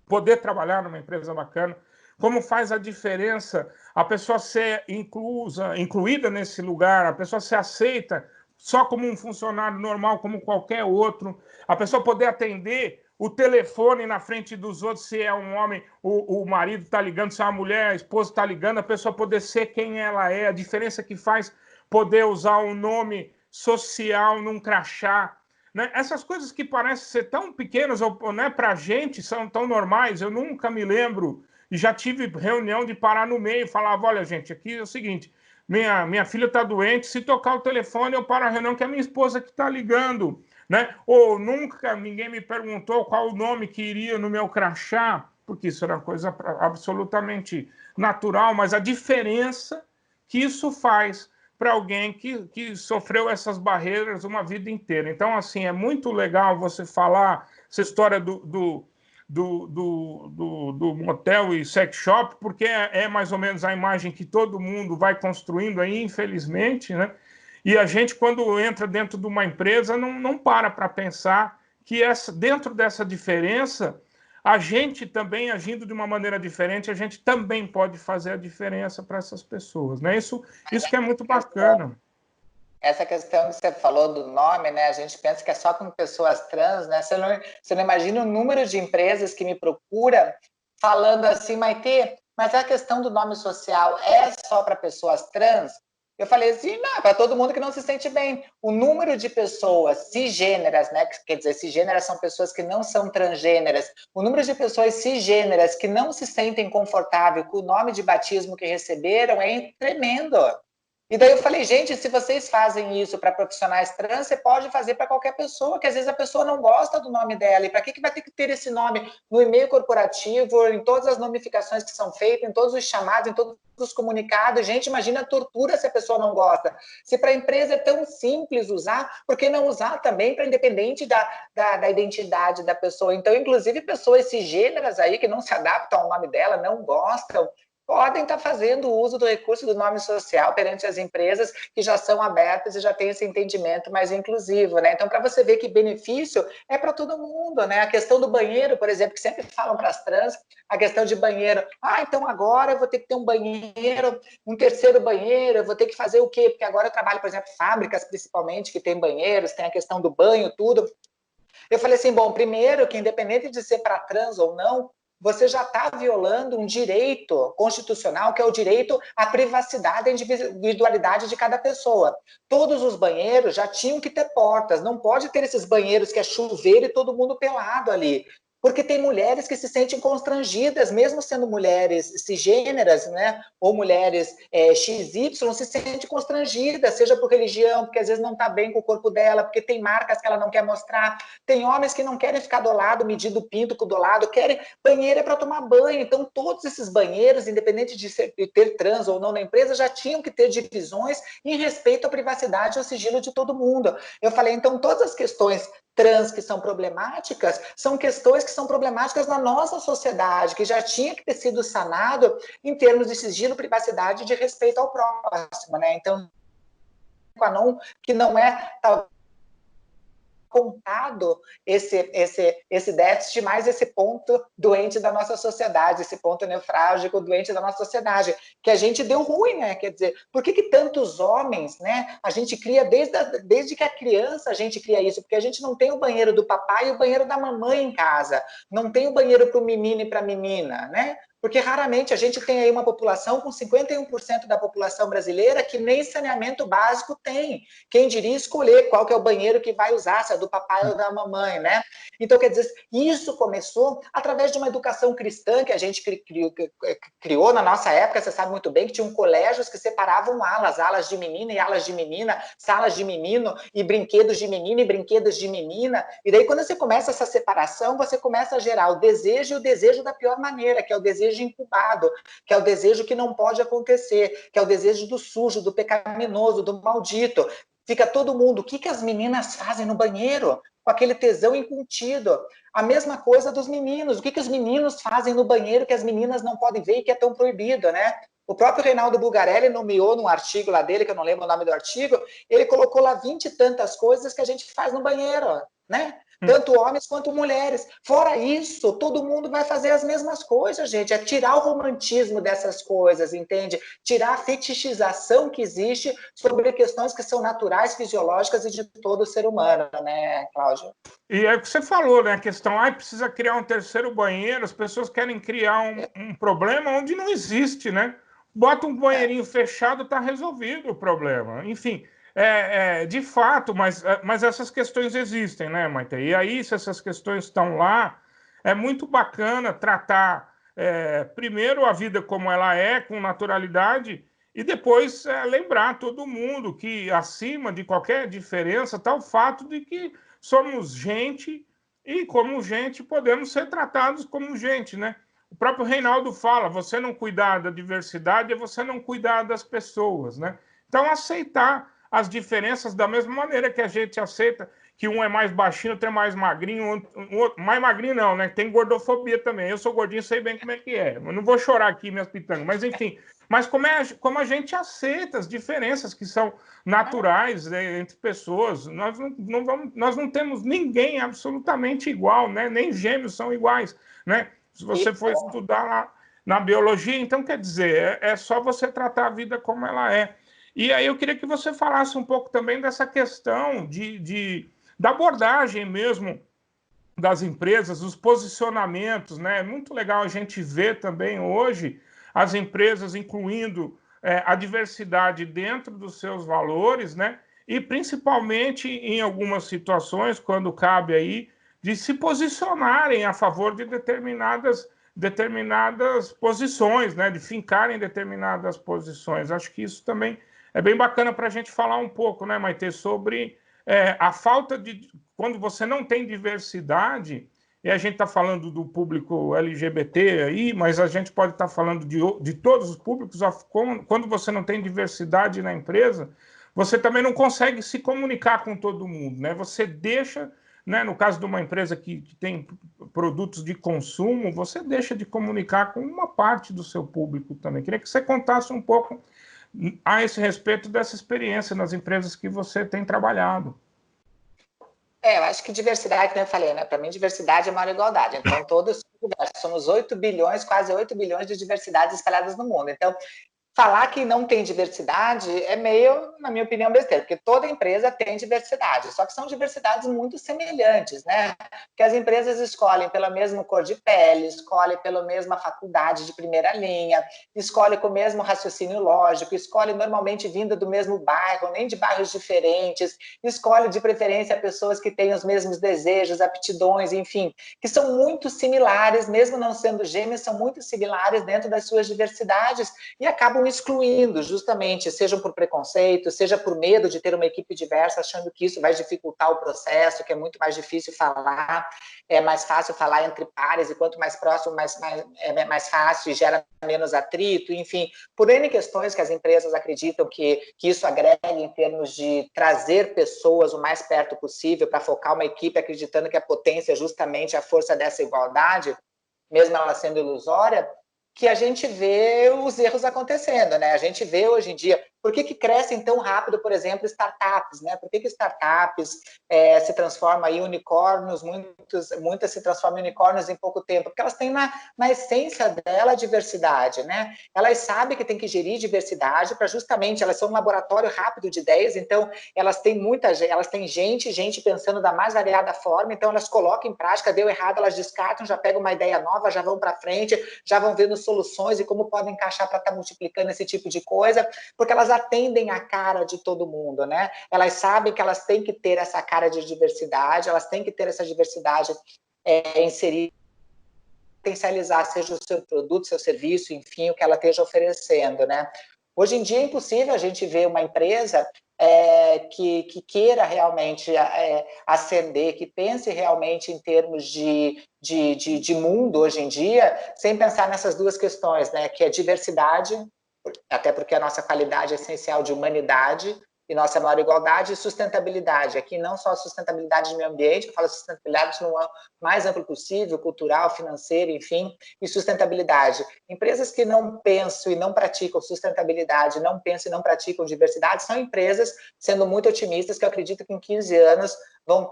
S1: poder trabalhar numa empresa bacana, como faz a diferença a pessoa ser incluída nesse lugar, a pessoa ser aceita só como um funcionário normal, como qualquer outro, a pessoa poder atender o telefone na frente dos outros, se é um homem, o marido está ligando, se é uma mulher, a esposa está ligando, a pessoa poder ser quem ela é, a diferença que faz poder usar um nome social num crachá, né? Essas coisas que parecem ser tão pequenas, né, para a gente são tão normais, eu nunca me lembro, e já tive reunião de parar no meio e falava, olha gente, aqui é o seguinte, minha filha está doente, se tocar o telefone eu paro a reunião, que é a minha esposa que está ligando, né? Ou nunca ninguém me perguntou qual o nome que iria no meu crachá, porque isso era uma coisa absolutamente natural, mas a diferença que isso faz para alguém que sofreu essas barreiras uma vida inteira. Então, assim, é muito legal você falar essa história do motel e sex shop, porque é mais ou menos a imagem que todo mundo vai construindo aí, infelizmente, né? E a gente, quando entra dentro de uma empresa, não para pensar que dentro dessa diferença, a gente também, agindo de uma maneira diferente, a gente também pode fazer a diferença para essas pessoas, né? Isso que é muito bacana.
S2: Essa questão que você falou do nome, né? A gente pensa que é só com pessoas trans, né? Você não imagina o número de empresas que me procura falando assim, Maitê, mas a questão do nome social é só para pessoas trans? Eu falei assim, não, para todo mundo que não se sente bem. O número de pessoas cisgêneras, né? Quer dizer, cisgêneras são pessoas que não são transgêneras. O número de pessoas cisgêneras que não se sentem confortáveis com o nome de batismo que receberam é tremendo. E daí eu falei, gente, se vocês fazem isso para profissionais trans, você pode fazer para qualquer pessoa, que às vezes a pessoa não gosta do nome dela. E para que vai ter que ter esse nome no e-mail corporativo, em todas as notificações que são feitas, em todos os chamados, em todos os comunicados? Gente, imagina a tortura se a pessoa não gosta. Se para a empresa é tão simples usar, por que não usar também para independente da identidade da pessoa? Então, inclusive, pessoas cisgêneras aí que não se adaptam ao nome dela, não gostam, podem estar fazendo uso do recurso do nome social perante as empresas que já são abertas e já têm esse entendimento mais inclusivo, né? Então, para você ver que benefício é para todo mundo, né? A questão do banheiro, por exemplo, que sempre falam para as trans, a questão de banheiro. Ah, então agora eu vou ter que ter um banheiro, um terceiro banheiro, eu vou ter que fazer o quê? Porque agora eu trabalho, por exemplo, fábricas principalmente, que tem banheiros, tem a questão do banho, tudo. Eu falei assim, bom, primeiro que independente de ser para trans ou não, você já está violando um direito constitucional, que é o direito à privacidade e individualidade de cada pessoa. Todos os banheiros já tinham que ter portas, não pode ter esses banheiros que é chuveiro e todo mundo pelado ali. Porque tem mulheres que se sentem constrangidas, mesmo sendo mulheres cisgêneras, né? Ou mulheres XY, se sente constrangida, seja por religião, porque às vezes não está bem com o corpo dela, porque tem marcas que ela não quer mostrar. Tem homens que não querem ficar do lado, medindo o pinto com o do lado, querem banheiro é para tomar banho. Então, todos esses banheiros, independente de ter trans ou não na empresa, já tinham que ter divisões em respeito à privacidade e ao sigilo de todo mundo. Eu falei, então, todas as questões trans que são problemáticas, são questões que são problemáticas na nossa sociedade, que já tinha que ter sido sanado em termos de sigilo, privacidade e de respeito ao próximo, né? Então, que não é apontado esse déficit, mais esse ponto doente da nossa sociedade, esse ponto nefrálgico doente da nossa sociedade, que a gente deu ruim, né? Quer dizer, por que tantos homens, né? A gente cria desde que a criança a gente cria isso, porque a gente não tem o banheiro do papai e o banheiro da mamãe em casa, não tem o banheiro para o menino e para a menina, né? Porque raramente a gente tem aí uma população com 51% da população brasileira que nem saneamento básico tem. Quem diria escolher qual que é o banheiro que vai usar, se é do papai ou da mamãe, né? Então, quer dizer, isso começou através de uma educação cristã que a gente criou na nossa época, você sabe muito bem, que tinham colégios que separavam alas de menina e alas de menina, salas de menino e brinquedos de menino e brinquedos de menina. E daí, quando você começa essa separação, você começa a gerar o desejo e o desejo da pior maneira, que é o desejo incubado, que é o desejo que não pode acontecer, que é o desejo do sujo, do pecaminoso, do maldito. Fica todo mundo, o que as meninas fazem no banheiro? Com aquele tesão incontido. A mesma coisa dos meninos, o que os meninos fazem no banheiro que as meninas não podem ver e que é tão proibido, né? O próprio Reinaldo Bulgarelli nomeou num artigo lá dele, que eu não lembro o nome do artigo, ele colocou lá 20 e tantas coisas que a gente faz no banheiro, né? Tanto homens quanto mulheres. Fora isso, todo mundo vai fazer as mesmas coisas, gente. É tirar o romantismo dessas coisas, entende? Tirar a fetichização que existe sobre questões que são naturais, fisiológicas e de todo ser humano, né, Cláudio?
S1: E é o que você falou, né? A questão, precisa criar um terceiro banheiro, as pessoas querem criar um problema onde não existe, né? Bota um banheirinho fechado, está resolvido o problema. Enfim, de fato, mas essas questões existem, né, Maite? E aí, se essas questões estão lá, é muito bacana tratar primeiro a vida como ela é, com naturalidade, e depois lembrar todo mundo que acima de qualquer diferença está o fato de que somos gente e, como gente, podemos ser tratados como gente, né? O próprio Reinaldo fala, você não cuidar da diversidade é você não cuidar das pessoas, né? Então, aceitar as diferenças da mesma maneira que a gente aceita que um é mais baixinho, outro é mais magrinho, mais magrinho não, né? Tem gordofobia também. Eu sou gordinho, sei bem como é que é. Eu não vou chorar aqui, minhas pitangas, mas enfim. Mas como a gente aceita as diferenças que são naturais, né, entre pessoas. Nós não temos ninguém absolutamente igual, né? Nem gêmeos são iguais, né? Se você for estudar lá na biologia, então quer dizer, é só você tratar a vida como ela é. E aí eu queria que você falasse um pouco também dessa questão da abordagem mesmo das empresas, os posicionamentos, né? É muito legal a gente ver também hoje as empresas incluindo a diversidade dentro dos seus valores, né? E principalmente em algumas situações, quando cabe aí, de se posicionarem a favor de determinadas posições, né? De fincarem determinadas posições. Acho que isso também é bem bacana para a gente falar um pouco, né, Maite, sobre a falta de... Quando você não tem diversidade, e a gente está falando do público LGBT aí, mas a gente pode estar falando de todos os públicos, quando você não tem diversidade na empresa, você também não consegue se comunicar com todo mundo, né? Você deixa, né, no caso de uma empresa que tem produtos de consumo, você deixa de comunicar com uma parte do seu público também. Queria que você contasse um pouco a esse respeito dessa experiência nas empresas que você tem trabalhado.
S2: Eu acho que diversidade, como eu falei, né? Para mim, diversidade é maior igualdade. Então, todos somos 8 bilhões, quase 8 bilhões de diversidades espalhadas no mundo. Então, falar que não tem diversidade é meio, na minha opinião, besteira, porque toda empresa tem diversidade, só que são diversidades muito semelhantes, né? Porque as empresas escolhem pela mesma cor de pele, escolhem pela mesma faculdade de primeira linha, escolhem com o mesmo raciocínio lógico, escolhem normalmente vinda do mesmo bairro, nem de bairros diferentes, escolhem de preferência pessoas que têm os mesmos desejos, aptidões, enfim, que são muito similares, mesmo não sendo gêmeos, são muito similares dentro das suas diversidades e acabam excluindo, justamente, seja por preconceito, seja por medo de ter uma equipe diversa, achando que isso vai dificultar o processo, que é muito mais difícil falar, é mais fácil falar entre pares, e quanto mais próximo, é mais fácil e gera menos atrito, enfim, por N questões que as empresas acreditam que isso agrega em termos de trazer pessoas o mais perto possível para focar uma equipe acreditando que a potência é justamente a força dessa igualdade, mesmo ela sendo ilusória, que a gente vê os erros acontecendo, né? A gente vê hoje em dia, Por que crescem tão rápido, por exemplo, startups, né? Por que startups se transformam em unicórnios, muitas se transformam em unicórnios em pouco tempo? Porque elas têm na essência dela a diversidade, né? Elas sabem que tem que gerir diversidade para justamente, elas são um laboratório rápido de ideias, então elas têm gente pensando da mais variada forma, então elas colocam em prática, deu errado, elas descartam, já pegam uma ideia nova, já vão para frente, já vão vendo soluções e como podem encaixar para estar multiplicando esse tipo de coisa, porque elas atendem a cara de todo mundo, né? Elas sabem que elas têm que ter essa cara de diversidade, elas têm que ter essa diversidade inserida, potencializar, seja o seu produto, seu serviço, enfim, o que ela esteja oferecendo, né? Hoje em dia é impossível a gente ver uma empresa que queira realmente ascender, que pense realmente em termos de mundo hoje em dia, sem pensar nessas duas questões, né? Que é diversidade, até porque a nossa qualidade é essencial de humanidade, e nossa maior igualdade e sustentabilidade. Aqui não só sustentabilidade de meio ambiente, eu falo sustentabilidade no mais amplo possível, cultural, financeiro, enfim, e sustentabilidade. Empresas que não pensam e não praticam sustentabilidade, não pensam e não praticam diversidade, são empresas, sendo muito otimistas, que eu acredito que em 15 anos vão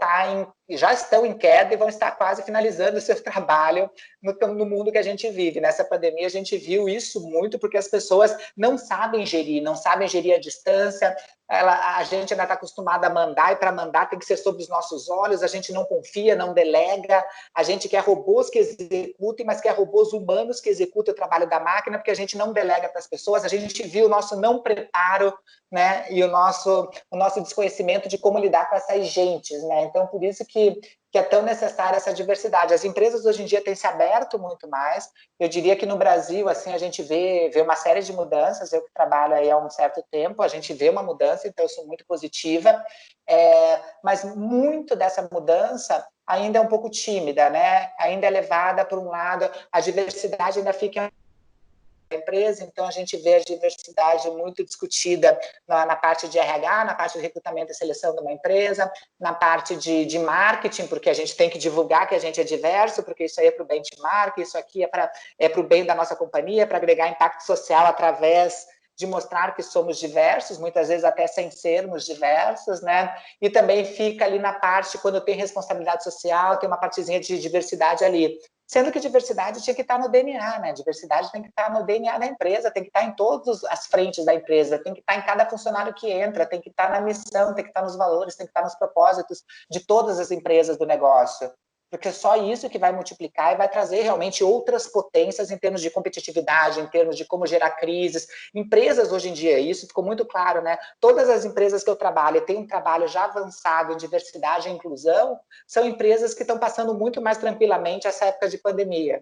S2: já estão em queda e vão estar quase finalizando o seu trabalho no mundo que a gente vive. Nessa pandemia a gente viu isso muito, porque as pessoas não sabem gerir a distância, a gente ainda está acostumado a mandar, e para mandar tem que ser sob os nossos olhos, a gente não confia, não delega, a gente quer robôs que executem, mas quer robôs humanos que executem o trabalho da máquina, porque a gente não delega para as pessoas, a gente viu o nosso não preparo, né, e o nosso desconhecimento de como lidar com essas gentes, né? Então, por isso que é tão necessária essa diversidade. As empresas hoje em dia têm se aberto muito mais. Eu diria que no Brasil, assim, a gente vê uma série de mudanças. Eu que trabalho aí há um certo tempo, a gente vê uma mudança, então eu sou muito positiva. Mas muito dessa mudança ainda é um pouco tímida, né? Ainda é levada por um lado, a diversidade ainda fica empresa, então a gente vê a diversidade muito discutida na parte de RH, na parte de recrutamento e seleção de uma empresa, na parte de marketing, porque a gente tem que divulgar que a gente é diverso, porque isso aí é para o benchmark, isso aqui é para o bem da nossa companhia, para agregar impacto social através de mostrar que somos diversos, muitas vezes até sem sermos diversos, né? E também fica ali na parte, quando tem responsabilidade social, tem uma partezinha de diversidade ali. Sendo que diversidade tinha que estar no DNA, né? Diversidade tem que estar no DNA da empresa, tem que estar em todas as frentes da empresa, tem que estar em cada funcionário que entra, tem que estar na missão, tem que estar nos valores, tem que estar nos propósitos de todas as empresas do negócio. Porque só isso que vai multiplicar e vai trazer realmente outras potências em termos de competitividade, em termos de como gerar crises. Empresas hoje em dia, isso ficou muito claro, né? Todas as empresas que eu trabalho, e tenho um trabalho já avançado em diversidade e inclusão, são empresas que estão passando muito mais tranquilamente essa época de pandemia.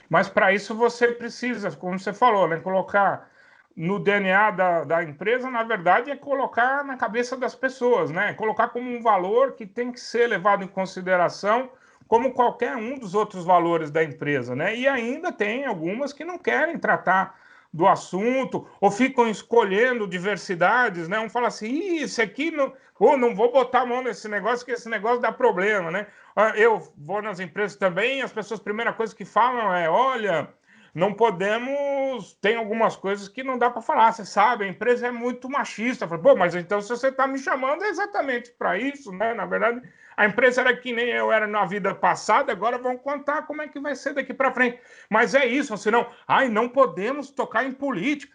S1: Mas para isso você precisa, como você falou, né, colocar no DNA da empresa, na verdade, é colocar na cabeça das pessoas, né? Colocar como um valor que tem que ser levado em consideração como qualquer um dos outros valores da empresa, né? E ainda tem algumas que não querem tratar do assunto ou ficam escolhendo diversidades, né? Um fala assim, isso aqui não, não vou botar a mão nesse negócio, que esse negócio dá problema, né? Eu vou nas empresas também, as pessoas, a primeira coisa que falam é, olha, não podemos, tem algumas coisas que não dá para falar, você sabe, a empresa é muito machista. Falo, pô, mas então se você está me chamando é exatamente para isso, né? Na verdade, a empresa era que nem eu era na vida passada, agora vão contar como é que vai ser daqui para frente. Mas é isso, senão, não podemos tocar em política.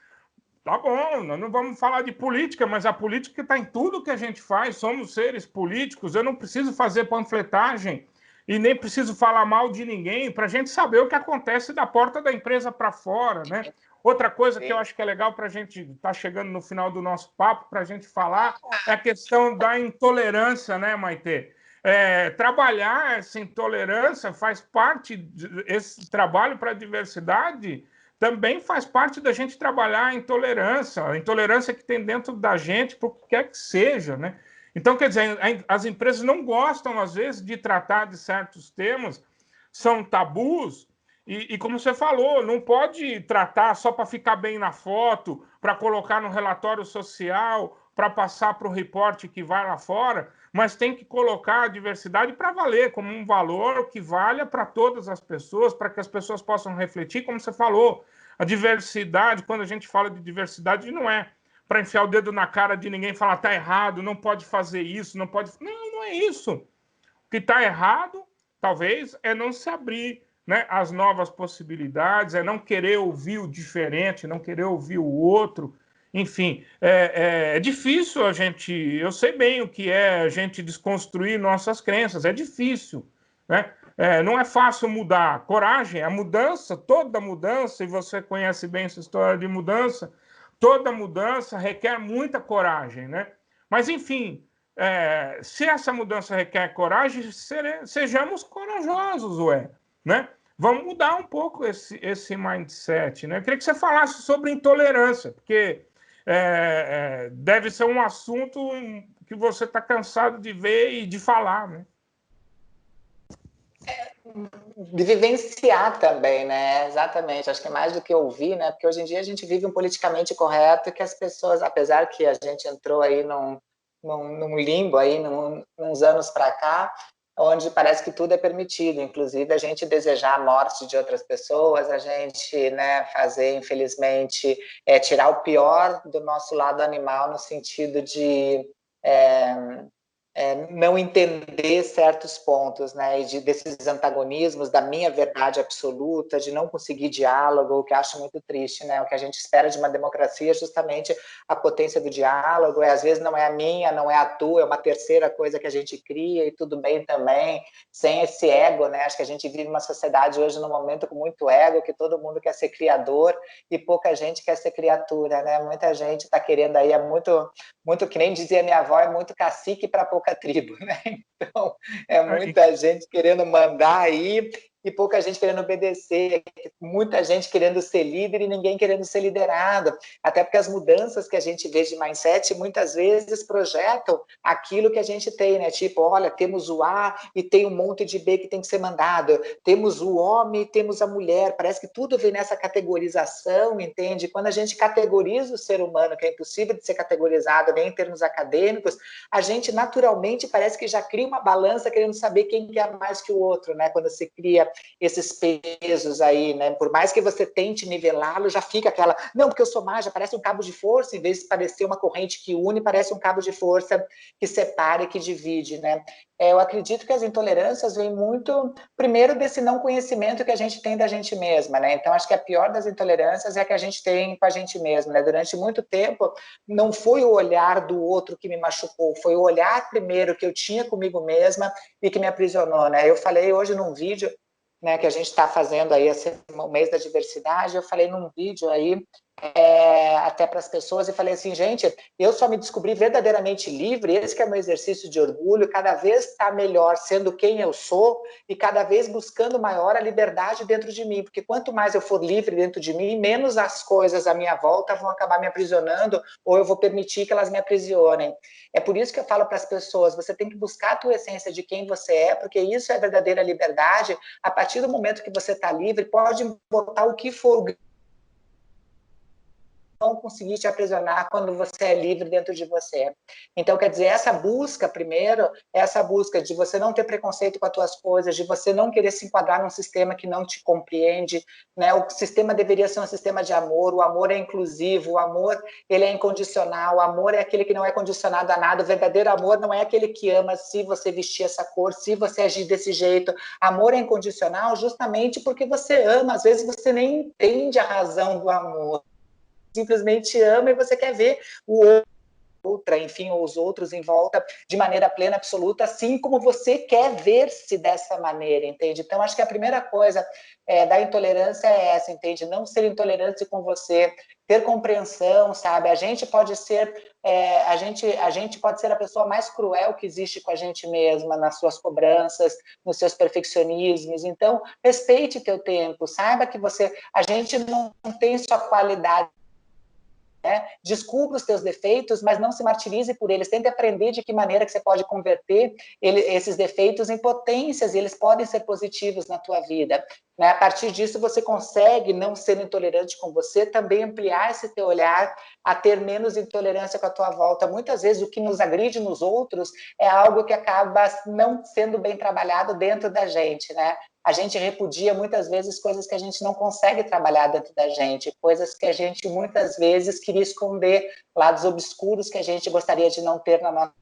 S1: Tá bom, nós não vamos falar de política, mas a política está em tudo que a gente faz, somos seres políticos, eu não preciso fazer panfletagem e nem preciso falar mal de ninguém para a gente saber o que acontece da porta da empresa para fora, né? Outra coisa que eu acho que é legal para a gente estar chegando no final do nosso papo, para a gente falar, é a questão da intolerância, né, Maitê? Trabalhar essa intolerância faz parte, esse trabalho para a diversidade também faz parte da gente trabalhar a intolerância que tem dentro da gente, por que quer que seja, né? Então, quer dizer, as empresas não gostam, às vezes, de tratar de certos temas, são tabus, e como você falou, não pode tratar só para ficar bem na foto, para colocar no relatório social, para passar para o reporte que vai lá fora, mas tem que colocar a diversidade para valer, como um valor que valha para todas as pessoas, para que as pessoas possam refletir, como você falou, a diversidade, quando a gente fala de diversidade, não é para enfiar o dedo na cara de ninguém e falar tá errado, não pode fazer isso, não pode... Não é isso. O que está errado, talvez, é não se abrir, né, às novas possibilidades, é não querer ouvir o diferente, não querer ouvir o outro. Enfim, é difícil a gente... Eu sei bem o que é a gente desconstruir nossas crenças, é difícil, né? Não é fácil mudar. Coragem, a mudança, toda mudança, e você conhece bem essa história de mudança, toda mudança requer muita coragem, né? Mas, enfim, se essa mudança requer coragem, sejamos corajosos, né? Vamos mudar um pouco esse mindset, né? Eu queria que você falasse sobre intolerância, porque deve ser um assunto que você está cansado de ver e de falar, né?
S2: De vivenciar também, né? Exatamente. Acho que é mais do que ouvir, né? Porque hoje em dia a gente vive um politicamente correto que as pessoas, apesar que a gente entrou aí num limbo aí, uns anos para cá, onde parece que tudo é permitido, inclusive a gente desejar a morte de outras pessoas, a gente, né, fazer, infelizmente, tirar o pior do nosso lado animal no sentido de não entender certos pontos, né, e desses antagonismos, da minha verdade absoluta, de não conseguir diálogo, o que eu acho muito triste, né, o que a gente espera de uma democracia é justamente a potência do diálogo, às vezes não é a minha, não é a tua, é uma terceira coisa que a gente cria, e tudo bem também, sem esse ego, né, acho que a gente vive uma sociedade hoje num momento com muito ego, que todo mundo quer ser criador, e pouca gente quer ser criatura, né, muita gente está querendo aí, muito, que nem dizia minha avó, é muito cacique para pouca tribo, né? Então, é muita gente querendo mandar aí e pouca gente querendo obedecer, muita gente querendo ser líder e ninguém querendo ser liderado, até porque as mudanças que a gente vê de mindset muitas vezes projetam aquilo que a gente tem, né? Tipo, olha, temos o A e tem um monte de B que tem que ser mandado, temos o homem e temos a mulher, parece que tudo vem nessa categorização, entende? Quando a gente categoriza o ser humano, que é impossível de ser categorizado nem em termos acadêmicos, a gente naturalmente parece que já cria uma balança querendo saber quem quer mais que o outro, né? Quando você cria esses pesos aí, né? Por mais que você tente nivelá-lo, já fica aquela, não, porque eu sou mais, já parece um cabo de força, em vez de parecer uma corrente que une, parece um cabo de força que separa e que divide, né? Eu acredito que as intolerâncias vêm muito, primeiro, desse não conhecimento que a gente tem da gente mesma, né? Então, acho que a pior das intolerâncias é a que a gente tem com a gente mesma, né? Durante muito tempo, não foi o olhar do outro que me machucou, foi o olhar primeiro que eu tinha comigo mesma e que me aprisionou, né? Eu falei hoje num vídeo, né, que a gente está fazendo aí o mês da diversidade, eu falei num vídeo aí, até para as pessoas, e falei assim, gente, eu só me descobri verdadeiramente livre, esse que é meu exercício de orgulho, cada vez está melhor sendo quem eu sou e cada vez buscando maior a liberdade dentro de mim, porque quanto mais eu for livre dentro de mim, menos as coisas à minha volta vão acabar me aprisionando ou eu vou permitir que elas me aprisionem. É por isso que eu falo para as pessoas, você tem que buscar a tua essência de quem você é, porque isso é verdadeira liberdade. A partir do momento que você está livre, pode botar o que for, vão conseguir te aprisionar quando você é livre dentro de você. Então, quer dizer, essa busca, primeiro, essa busca de você não ter preconceito com as tuas coisas, de você não querer se enquadrar num sistema que não te compreende, né? O sistema deveria ser um sistema de amor, o amor é inclusivo, o amor, ele é incondicional, o amor é aquele que não é condicionado a nada, o verdadeiro amor não é aquele que ama se você vestir essa cor, se você agir desse jeito. Amor é incondicional justamente porque você ama, às vezes você nem entende a razão do amor, simplesmente ama e você quer ver o outra, enfim, ou os outros em volta de maneira plena, absoluta, assim como você quer ver-se dessa maneira, entende? Então, acho que a primeira coisa da intolerância é essa, entende? Não ser intolerante com você, ter compreensão, sabe? A gente pode ser, a gente pode ser a pessoa mais cruel que existe com a gente mesma, nas suas cobranças, nos seus perfeccionismos. Então, respeite teu tempo, saiba que a gente não tem só qualidade, né? Descubra os teus defeitos, mas não se martirize por eles. Tente aprender de que maneira que você pode converter esses defeitos em potências, e eles podem ser positivos na tua vida, né? A partir disso, você consegue não ser intolerante com você, também ampliar esse teu olhar a ter menos intolerância com a tua volta. Muitas vezes, o que nos agride nos outros é algo que acaba não sendo bem trabalhado dentro da gente, né? a gente repudia muitas vezes coisas que a gente não consegue trabalhar dentro da gente, coisas que a gente muitas vezes queria esconder, lados obscuros que a gente gostaria de não ter na nossa.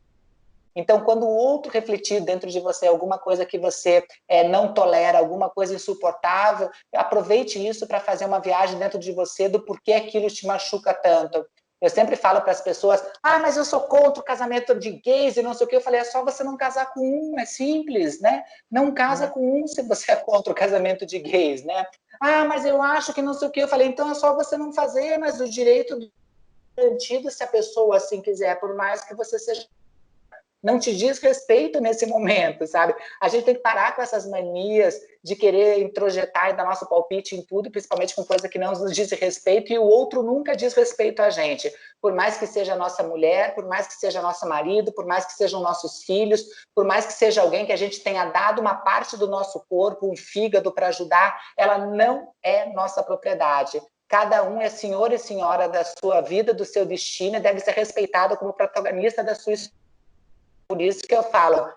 S2: Então, quando o outro refletir dentro de você alguma coisa que você não tolera, alguma coisa insuportável, aproveite isso para fazer uma viagem dentro de você do porquê aquilo te machuca tanto. Eu sempre falo para as pessoas, mas eu sou contra o casamento de gays e não sei o quê. Eu falei, é só você não casar com um, é simples, né? Não casa com um se você é contra o casamento de gays, né? Mas eu acho que não sei o quê. Eu falei, então é só você não fazer, mas o direito garantido se a pessoa assim quiser, por mais que você seja... Não te diz respeito nesse momento, sabe? A gente tem que parar com essas manias de querer introjetar e dar nosso palpite em tudo, principalmente com coisa que não nos diz respeito, e o outro nunca diz respeito a gente. Por mais que seja nossa mulher, por mais que seja nosso marido, por mais que sejam nossos filhos, por mais que seja alguém que a gente tenha dado uma parte do nosso corpo, um fígado para ajudar, ela não é nossa propriedade. Cada um é senhor e senhora da sua vida, do seu destino, e deve ser respeitado como protagonista da sua história. Por isso que eu falo,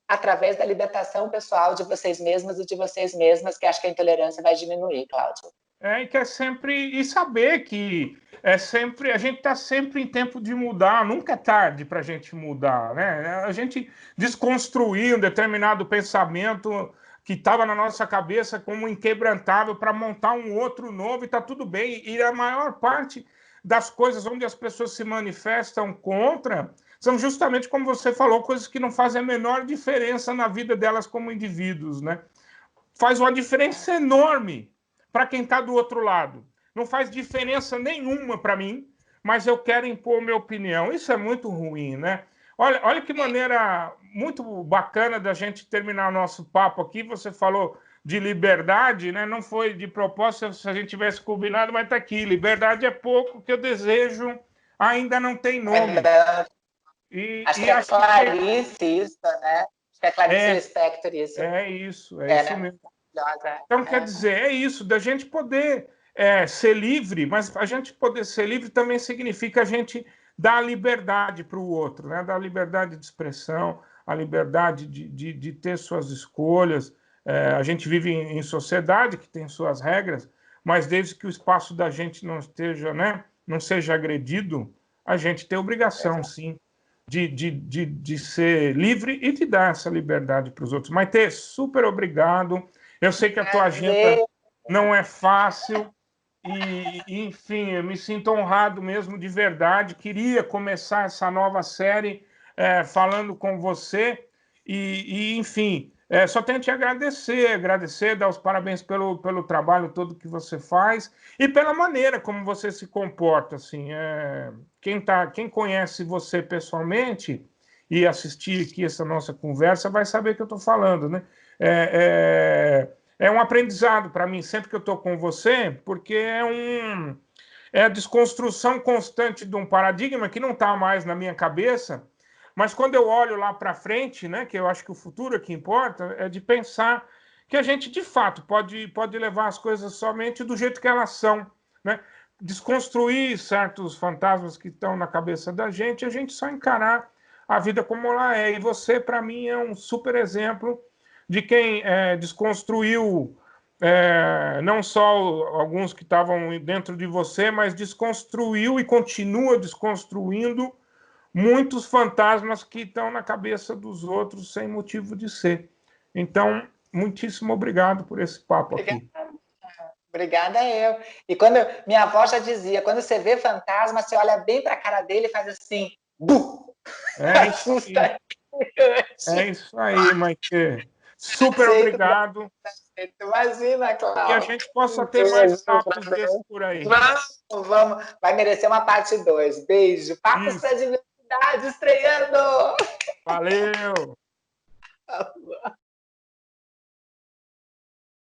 S2: através da libertação pessoal de vocês mesmas e de vocês mesmas, que acho que a intolerância vai diminuir, Cláudio.
S1: E que é sempre... E saber que é sempre... A gente está sempre em tempo de mudar, nunca é tarde para a gente mudar, né? A gente desconstruir um determinado pensamento que estava na nossa cabeça como inquebrantável para montar um outro novo, e está tudo bem. E a maior parte das coisas onde as pessoas se manifestam contra são justamente, como você falou, coisas que não fazem a menor diferença na vida delas como indivíduos, né? Faz uma diferença enorme para quem está do outro lado. Não faz diferença nenhuma para mim, mas eu quero impor minha opinião. Isso é muito ruim, né? Olha que maneira muito bacana da gente terminar nosso papo aqui. Você falou de liberdade, né? Não foi de propósito, se a gente tivesse combinado, mas está aqui. Liberdade é pouco que eu desejo, ainda não tem nome.
S2: Acho que é Clarice isso, né? Acho que é Clarice Lispector isso.
S1: É isso mesmo. Então, quer dizer, é isso, da gente poder ser livre, mas a gente poder ser livre também significa a gente dar liberdade para o outro, né? Dar liberdade de expressão, a liberdade de ter suas escolhas. A gente vive em sociedade que tem suas regras, mas desde que o espaço da gente não esteja, né, não seja agredido, a gente tem obrigação, sim, de ser livre e de dar essa liberdade para os outros. Maitê, super obrigado. Eu sei que a tua agenda não é fácil e, enfim, eu me sinto honrado mesmo, de verdade. Queria começar essa nova série falando com você enfim, só tenho que te agradecer, dar os parabéns pelo trabalho todo que você faz e pela maneira como você se comporta, assim. Quem conhece você pessoalmente e assistir aqui essa nossa conversa vai saber que eu estou falando, né? É um aprendizado para mim sempre que eu estou com você, porque é a desconstrução constante de um paradigma que não está mais na minha cabeça, mas quando eu olho lá para frente, né, que eu acho que o futuro é que importa, é de pensar que a gente, de fato, pode levar as coisas somente do jeito que elas são, né? Desconstruir certos fantasmas que estão na cabeça da gente, a gente só encarar a vida como ela é. E você, para mim, é um super exemplo de quem desconstruiu não só alguns que estavam dentro de você, mas desconstruiu e continua desconstruindo muitos fantasmas que estão na cabeça dos outros sem motivo de ser. Então, muitíssimo obrigado por esse papo aqui.
S2: Obrigada eu. E quando minha avó já dizia, quando você vê fantasma, você olha bem para a cara dele e faz assim, bu!
S1: Assusta. É isso aí, Maitê. Super obrigado.
S2: Imagina, Cláudio.
S1: Que a gente possa ter mais papos desses por aí.
S2: Vamos. Vai merecer uma parte 2. Beijo. Papos para a diversidade estreando.
S1: Valeu.